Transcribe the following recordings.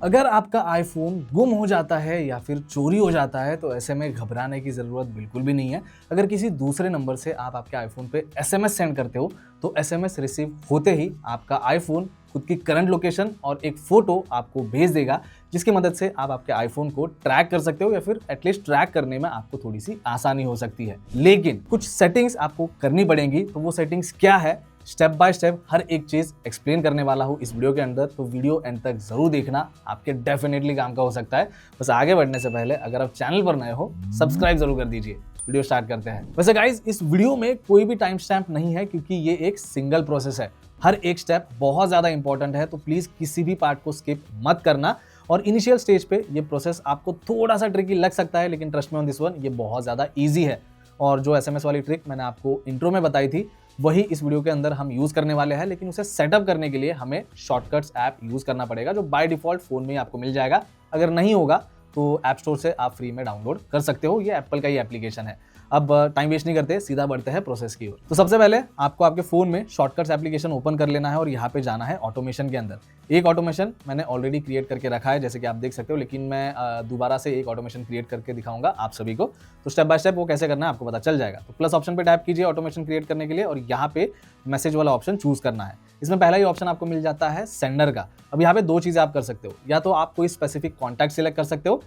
अगर आपका आईफोन गुम हो जाता है या फिर चोरी हो जाता है तो ऐसे में घबराने की ज़रूरत बिल्कुल भी नहीं है। अगर किसी दूसरे नंबर से आप आपके आईफोन पे एसएमएस सेंड करते हो तो एसएमएस रिसीव होते ही आपका आईफोन खुद की करंट लोकेशन और एक फ़ोटो आपको भेज देगा, जिसकी मदद से आप आपके आईफोन को ट्रैक कर सकते हो या फिर एटलीस्ट ट्रैक करने में आपको थोड़ी सी आसानी हो सकती है। लेकिन कुछ सेटिंग्स आपको करनी पड़ेंगी, तो वो सेटिंग्स क्या है, स्टेप बाय स्टेप हर एक चीज एक्सप्लेन करने वाला हूँ इस वीडियो के अंदर, तो वीडियो एंड तक जरूर देखना, आपके डेफिनेटली काम का हो सकता है। बस आगे बढ़ने से पहले अगर आप चैनल पर नए हो सब्सक्राइब जरूर कर दीजिए। वीडियो स्टार्ट करते हैं। वैसे गाइस, इस वीडियो में कोई भी टाइम स्टैम्प नहीं है क्योंकि ये एक सिंगल प्रोसेस है। हर एक स्टेप बहुत ज्यादा इंपॉर्टेंट है, तो प्लीज किसी भी पार्ट को स्किप मत करना। और इनिशियल स्टेज पे ये प्रोसेस आपको थोड़ा सा ट्रिकी लग सकता है, लेकिन trust me on this one, ये बहुत ज्यादा ईजी है। और जो एसएमएस वाली ट्रिक मैंने आपको इंट्रो में बताई थी वही इस वीडियो के अंदर हम यूज करने वाले हैं, लेकिन उसे सेटअप करने के लिए हमें शॉर्टकट्स ऐप यूज करना पड़ेगा, जो बाय डिफॉल्ट फोन में ही आपको मिल जाएगा। अगर नहीं होगा तो ऐप स्टोर से आप फ्री में डाउनलोड कर सकते हो, ये एप्पल का ही एप्लीकेशन है। अब टाइम वेस्ट नहीं करते, सीधा बढ़ते हैं प्रोसेस की ओर। तो सबसे पहले आपको आपके फोन में शॉर्टकट्स एप्लीकेशन ओपन कर लेना है और यहाँ पे जाना है ऑटोमेशन के अंदर। एक ऑटोमेशन मैंने ऑलरेडी क्रिएट करके रखा है, जैसे कि आप देख सकते हो, लेकिन मैं दोबारा से एक ऑटोमेशन क्रिएट करके दिखाऊंगा आप सभी को। तो स्टेप बाय स्टेप वो कैसे करना है आपको पता चल जाएगा। तो प्लस ऑप्शन पे टैप कीजिए ऑटोमेशन क्रिएट करने के लिए, और यहाँ पे मैसेज वाला ऑप्शन चूज करना है। इसमें पहला ही ऑप्शन आपको मिल जाता है सेंडर का। अब यहाँ पे दो चीजें आप कर सकते हो, या तो आप कोई स्पेसिफिक कॉन्टैक्ट सिलेक्ट कर सकते हो।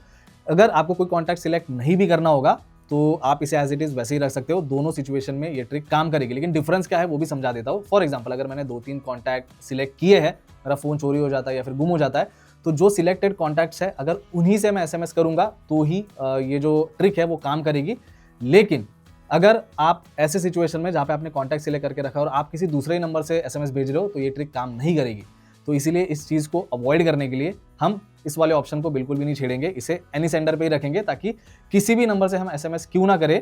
अगर आपको कोई कॉन्टैक्ट सिलेक्ट नहीं भी करना होगा तो आप इसे एज इट इज वैसे ही रख सकते हो। दोनों सिचुएशन में ये ट्रिक काम करेगी, लेकिन डिफरेंस क्या है वो भी समझा देता हूँ। फॉर एग्जांपल, अगर मैंने 2-3 कॉन्टैक्ट सिलेक्ट किए हैं, मेरा फोन चोरी हो जाता है या फिर गुम हो जाता है, तो जो सिलेक्टेड कॉन्टैक्ट्स है अगर उन्हीं से मैं एसएमएस करूंगा तो ही ये जो ट्रिक है वो काम करेगी। लेकिन अगर आप ऐसे सिचुएशन में जहाँ पे आपने कॉन्टैक्ट सिलेक्ट करके रखा है और आप किसी दूसरे नंबर से एसएमएस भेज रहे हो, तो ये ट्रिक काम नहीं करेगी। तो इसीलिए इस चीज को अवॉइड करने के लिए हम इस वाले ऑप्शन को बिल्कुल भी नहीं छेड़ेंगे, इसे एनी सेंडर पे ही रखेंगे, ताकि किसी भी नंबर से हम एसएमएस क्यों ना करें,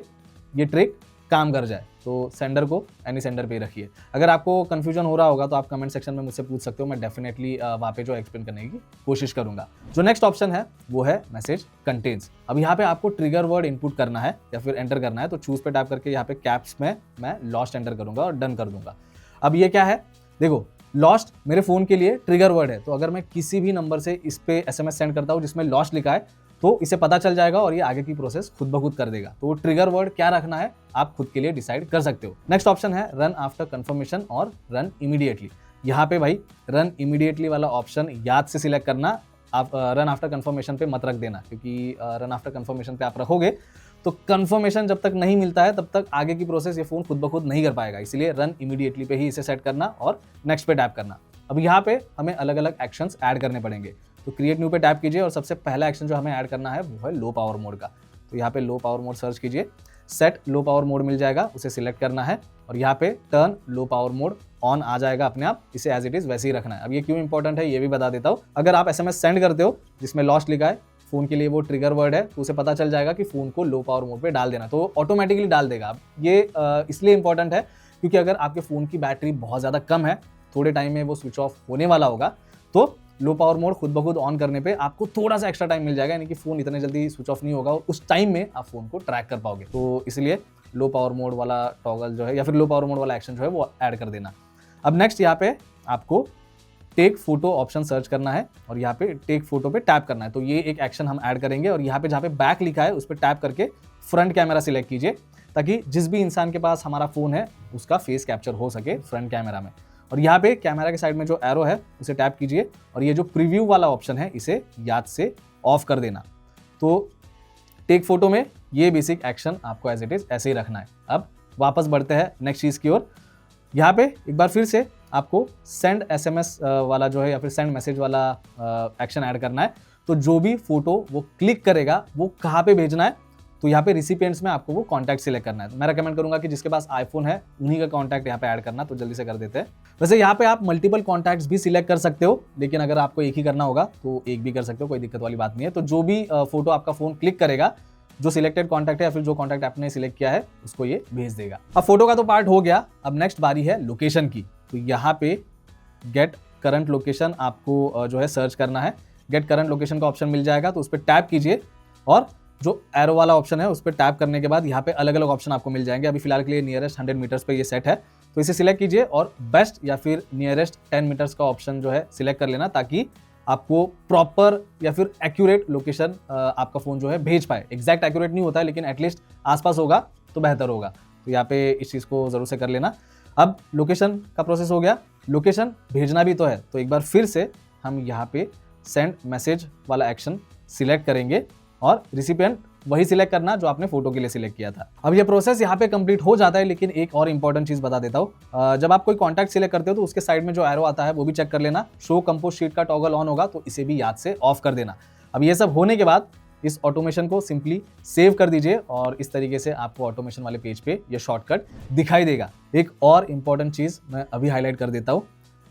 ये ट्रिक काम कर जाए। तो सेंडर को एनी सेंडर पे ही रखिए। अगर आपको कंफ्यूजन हो रहा होगा तो आप कमेंट सेक्शन में मुझसे पूछ सकते हो, मैं डेफिनेटली वहाँ पे जो एक्सप्लेन करने की कोशिश करूंगा। जो नेक्स्ट ऑप्शन है वो है मैसेज कंटेन्स। अब यहाँ पे आपको ट्रिगर वर्ड इनपुट करना है या फिर एंटर करना है, तो चूज पे टैप करके यहाँ पे कैप्स में मैं लॉस्ट एंटर करूंगा और डन कर दूंगा। अब ये क्या है, देखो, लॉस्ट मेरे फोन के लिए ट्रिगर वर्ड है, तो अगर मैं किसी भी नंबर से इस पे एसएमएस सेंड करता हूं जिसमें लॉस्ट लिखा है, तो इसे पता चल जाएगा और ये आगे की प्रोसेस खुद ब खुद कर देगा। तो ट्रिगर वर्ड क्या रखना है आप खुद के लिए डिसाइड कर सकते हो। नेक्स्ट ऑप्शन है रन आफ्टर कंफर्मेशन और रन इमीडिएटली। यहाँ पे भाई रन इमीडिएटली वाला ऑप्शन याद से सिलेक्ट करना, आप रन आफ्टर कंफर्मेशन पे मत रख देना, क्योंकि रन आफ्टर कंफर्मेशन पे आप रखोगे तो कंफर्मेशन जब तक नहीं मिलता है तब तक आगे की प्रोसेस ये फोन खुद ब खुद नहीं कर पाएगा। इसलिए रन इमीडिएटली पे ही इसे सेट करना और नेक्स्ट पे टैप करना। अब यहाँ पे हमें अलग अलग एक्शंस ऐड करने पड़ेंगे, तो क्रिएट न्यू पे टैप कीजिए और सबसे पहला एक्शन जो हमें ऐड करना है वो है लो पावर मोड का। तो यहाँ पे लो पावर मोड सर्च कीजिए, सेट लो पावर मोड मिल जाएगा, उसे सिलेक्ट करना है और यहाँ पे turn low power mode on आ जाएगा अपने आप। इसे एज इट इज वैसे ही रखना है। अब ये क्यों इंपॉर्टेंट है ये भी बता देता हूँ। अगर आप एसएमएस सेंड करते हो जिसमें लॉस्ट लिखा है, फोन के लिए वो ट्रिगर वर्ड है, तो उसे पता चल जाएगा कि फोन को लो पावर मोड पे डाल देना, तो ऑटोमेटिकली डाल देगा। अब ये इसलिए इंपॉर्टेंट है क्योंकि अगर आपके फोन की बैटरी बहुत ज्यादा कम है, थोड़े टाइम में वो स्विच ऑफ होने वाला होगा, तो लो पावर मोड खुद ब खुद ऑन करने पे आपको थोड़ा सा एक्स्ट्रा टाइम मिल जाएगा, यानी कि फोन इतने जल्दी स्विच ऑफ नहीं होगा और उस टाइम में आप फोन को ट्रैक कर पाओगे। तो इसलिए लो पावर मोड वाला टॉगल जो है या फिर लो पावर मोड वाला एक्शन जो है वो ऐड कर देना। अब नेक्स्ट यहाँ पे आपको टेक फोटो ऑप्शन सर्च करना है और यहाँ पे टेक फोटो पे टैप करना है। तो ये एक एक्शन हम ऐड करेंगे और यहाँ पे जहाँ पे बैक लिखा है उस पर टैप करके फ्रंट कैमरा सिलेक्ट कीजिए, ताकि जिस भी इंसान के पास हमारा फोन है उसका फेस कैप्चर हो सके फ्रंट कैमरा में। और यहाँ पे कैमरा के साइड में जो एरो है उसे टैप कीजिए और ये जो प्रीव्यू वाला ऑप्शन है इसे याद से ऑफ कर देना। तो टेक फोटो में ये बेसिक एक्शन आपको एज इट इज ऐसे ही रखना है। अब वापस बढ़ते हैं नेक्स्ट चीज की ओर। यहाँ पे एक बार फिर से आपको सेंड एसएमएस वाला जो है या फिर सेंड मैसेज वाला एक्शन ऐड करना है। तो जो भी फोटो वो क्लिक करेगा वो कहाँ पे भेजना है, तो यहाँ पे रिसिपिएंट्स में आपको वो कॉन्टैक्ट सिलेक्ट करना है। तो मैं रेकमेंड करूंगा कि जिसके पास आईफोन है उन्हीं का कॉन्टैक्ट यहाँ पे ऐड करना, तो जल्दी से कर देते हैं। वैसे यहाँ पे आप मल्टीपल कॉन्टैक्ट्स भी सिलेक्ट कर सकते हो, लेकिन अगर आपको एक ही करना होगा तो एक भी कर सकते हो, कोई दिक्कत वाली बात नहीं है। तो जो भी फोटो आपका फोन क्लिक करेगा, जो सिलेक्टेड कॉन्टैक्ट है या फिर जो कॉन्टैक्ट आपने सिलेक्ट किया है उसको ये भेज देगा। अब फोटो का तो पार्ट हो गया, अब नेक्स्ट बारी है लोकेशन की। तो यहाँ पे गेट करंट लोकेशन आपको जो है सर्च करना है। गेट करंट लोकेशन का ऑप्शन मिल जाएगा, तो उस पर टैप कीजिए और जो एरो वाला ऑप्शन है उस पर टैप करने के बाद यहाँ पे अलग अलग ऑप्शन आपको मिल जाएंगे। अभी फिलहाल के लिए नियरेस्ट 100 मीटर्स पे ये सेट है, तो इसे सिलेक्ट कीजिए और बेस्ट या फिर नियरेस्ट 10 मीटर्स का ऑप्शन जो है सिलेक्ट कर लेना, ताकि आपको प्रॉपर या फिर एक्यूरेट लोकेशन आपका फ़ोन जो है भेज पाए। एग्जैक्ट एक्यूरेट नहीं होता है, लेकिन एटलीस्ट आसपास होगा तो बेहतर होगा। तो यहाँ पे इस चीज़ को ज़रूर से कर लेना। अब लोकेशन का प्रोसेस हो गया, लोकेशन भेजना भी तो है, तो एक बार फिर से हम यहाँ पे सेंड मैसेज वाला एक्शन सिलेक्ट करेंगे और रिसिपिएंट वही सिलेक्ट करना जो आपने फोटो के लिए सिलेक्ट किया था। अब ये प्रोसेस यहाँ पे कंप्लीट हो जाता है, लेकिन एक और इंपॉर्टेंट चीज बता देता हूँ। जब आप कोई कॉन्टैक्ट सिलेक्ट करते हो तो उसके साइड में जो एरो आता है वो भी चेक कर लेना। शो कंपोज शीट का टॉगल ऑन होगा तो इसे भी याद से ऑफ कर देना। अब ये सब होने के बाद इस ऑटोमेशन को सिंपली सेव कर दीजिए और इस तरीके से आपको ऑटोमेशन वाले पेज पे ये शॉर्टकट दिखाई देगा। एक और इंपॉर्टेंट चीज मैं अभी हाईलाइट कर देता हूँ।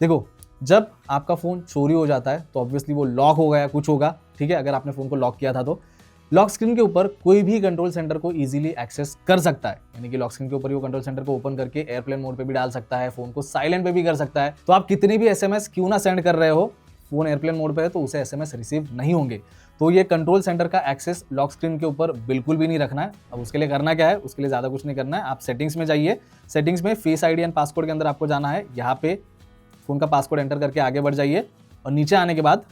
देखो, जब आपका फोन चोरी हो जाता है तो ऑब्वियसली वो लॉक हो गया, कुछ होगा, ठीक है। अगर आपने फोन को लॉक किया था तो लॉक स्क्रीन के ऊपर कोई भी कंट्रोल सेंटर को इजीली एक्सेस कर सकता है, यानी कि लॉक स्क्रीन के ऊपर वो कंट्रोल सेंटर को ओपन करके एयरप्लेन मोड पे भी डाल सकता है, फोन को साइलेंट पे भी कर सकता है। तो आप कितनी भी एसएमएस क्यों ना सेंड कर रहे हो, फोन एयरप्लेन मोड पे है तो उसे एसएमएस रिसीव नहीं होंगे। तो ये कंट्रोल सेंटर का एक्सेस लॉक स्क्रीन के ऊपर बिल्कुल भी नहीं रखना है। अब उसके लिए करना क्या है, उसके लिए ज़्यादा कुछ नहीं करना है। आप सेटिंग्स में जाइए, सेटिंग्स में फेस आईडी एंड पासकोड के अंदर आपको जाना है। यहाँ पे फोन का पासकोड एंटर करके आगे बढ़ जाइए और नीचे आने के बाद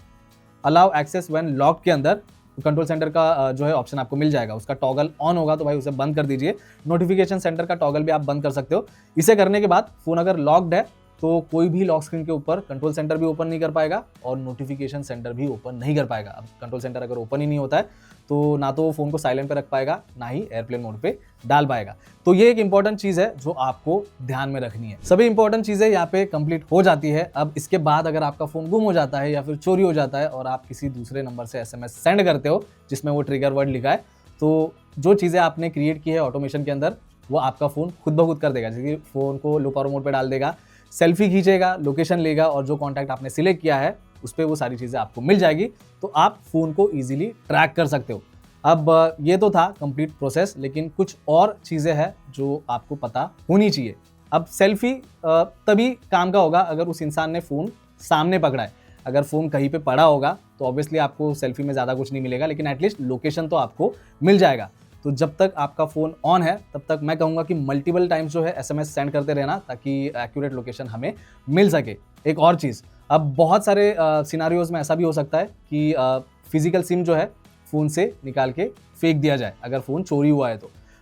अलाउ एक्सेस व्हेन लॉक के अंदर कंट्रोल सेंटर का जो है ऑप्शन आपको मिल जाएगा। उसका टॉगल ऑन होगा तो भाई उसे बंद कर दीजिए। नोटिफिकेशन सेंटर का टॉगल भी आप बंद कर सकते हो। इसे करने के बाद फोन अगर लॉक्ड है तो कोई भी लॉक स्क्रीन के ऊपर कंट्रोल सेंटर भी ओपन नहीं कर पाएगा और नोटिफिकेशन सेंटर भी ओपन नहीं कर पाएगा। अब कंट्रोल सेंटर अगर ओपन ही नहीं होता है तो ना तो फोन को साइलेंट पे रख पाएगा, ना ही एयरप्लेन मोड पे डाल पाएगा। तो ये एक इंपॉर्टेंट चीज है जो आपको ध्यान में रखनी है। सभी इंपॉर्टेंट चीजें यहाँ पे कंप्लीट हो जाती है। अब इसके बाद अगर आपका फोन गुम हो जाता है या फिर चोरी हो जाता है और आप किसी दूसरे नंबर से एसएमएस सेंड करते हो जिसमें वो ट्रिगर वर्ड लिखा है, तो जो चीजें आपने क्रिएट की है ऑटोमेशन के अंदर वो आपका फोन खुद ब खुद कर देगा। जैसे कि फोन को लो पावर मोड पे डाल देगा, सेल्फी खींचेगा, लोकेशन लेगा और जो कॉन्टैक्ट आपने सिलेक्ट किया है उस पर वो सारी चीज़ें आपको मिल जाएगी। तो आप फोन को इजीली ट्रैक कर सकते हो। अब ये तो था कंप्लीट प्रोसेस, लेकिन कुछ और चीज़ें हैं जो आपको पता होनी चाहिए। अब सेल्फी तभी काम का होगा अगर उस इंसान ने फ़ोन सामने पकड़ा है। अगर फ़ोन कहीं पे पड़ा होगा तो ऑब्वियसली आपको सेल्फी में ज़्यादा कुछ नहीं मिलेगा, लेकिन एटलीस्ट लोकेशन तो आपको मिल जाएगा। तो जब तक आपका फ़ोन ऑन है तब तक मैं कहूँगा कि मल्टीपल टाइम्स जो है एसएमएस सेंड करते रहना ताकि एक्यूरेट लोकेशन हमें मिल सके। एक और चीज़, अब बहुत सारे सिनारियोज में ऐसा भी हो सकता है कि फिजिकल सिम जो है फ़ोन से निकाल के फेंक दिया जाए अगर फ़ोन चोरी हुआ है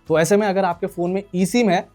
तो ऐसे में अगर आपके फ़ोन में ई सिम है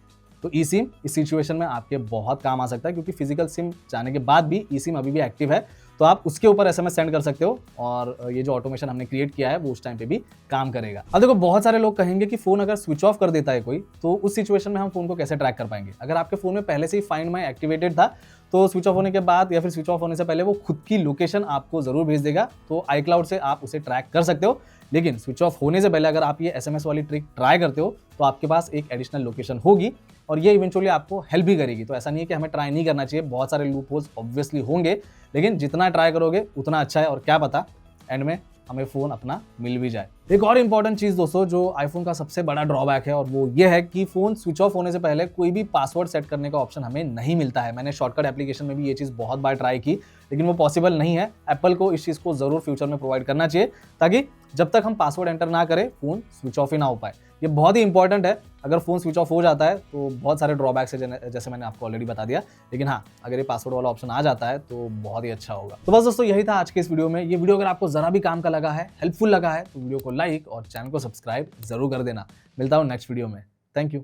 तो ई सिम इस सिचुएशन में आपके बहुत काम आ सकता है, क्योंकि फिजिकल सिम जाने के बाद भी ई सिम अभी भी एक्टिव है। तो आप उसके ऊपर एसएमएस सेंड कर सकते हो और ये जो ऑटोमेशन हमने क्रिएट किया है वो उस टाइम पे भी काम करेगा। अब देखो, बहुत सारे लोग कहेंगे कि फोन अगर स्विच ऑफ कर देता है कोई तो उस सिचुएशन में हम फोन को कैसे ट्रैक कर पाएंगे। अगर आपके फोन में पहले से ही फाइंड माई एक्टिवेटेड था तो स्विच ऑफ होने के बाद या फिर स्विच ऑफ होने से पहले वो खुद की लोकेशन आपको जरूर भेज देगा, तो iCloud से आप उसे ट्रैक कर सकते हो। लेकिन स्विच ऑफ होने से पहले अगर आप ये एसएमएस वाली ट्रिक ट्राई करते हो तो आपके पास एक एडिशनल लोकेशन होगी और ये इवेंचुअली आपको हेल्प भी करेगी। तो ऐसा नहीं है कि हमें ट्राई नहीं करना चाहिए, बहुत सारे लूप होल्स ऑब्वियसली होंगे, लेकिन जितना ट्राई करोगे उतना अच्छा है और क्या पता एंड में हमें फ़ोन अपना मिल भी जाए। एक और इंपॉर्टेंट चीज़ दोस्तों जो आईफोन का सबसे बड़ा ड्रॉबैक है और वो ये है कि फ़ोन स्विच ऑफ होने से पहले कोई भी पासवर्ड सेट करने का ऑप्शन हमें नहीं मिलता है। मैंने शॉर्टकट एप्लीकेशन में भी ये चीज़ बहुत बार ट्राई की, लेकिन वो पॉसिबल नहीं है। एप्पल को इस चीज़ को ज़रूर फ्यूचर में प्रोवाइड करना चाहिए ताकि जब तक हम पासवर्ड एंटर ना करें फ़ोन स्विच ऑफ ही ना हो पाए। ये बहुत ही इंपॉर्टेंट है। अगर फ़ोन स्विच ऑफ हो जाता है तो बहुत सारे ड्रॉबैक्स है जैसे मैंने आपको ऑलरेडी बता दिया, लेकिन हाँ, अगर ये पासवर्ड वाला ऑप्शन आ जाता है तो बहुत ही अच्छा होगा। तो बस दोस्तों यही था आज के इस वीडियो में। ये वीडियो अगर आपको ज़रा भी काम का लगा है, हेल्पफुल लगा है, तो वीडियो को लाइक और चैनल को सब्सक्राइब जरूर कर देना। मिलता हूँ नेक्स्ट वीडियो में। Thank you.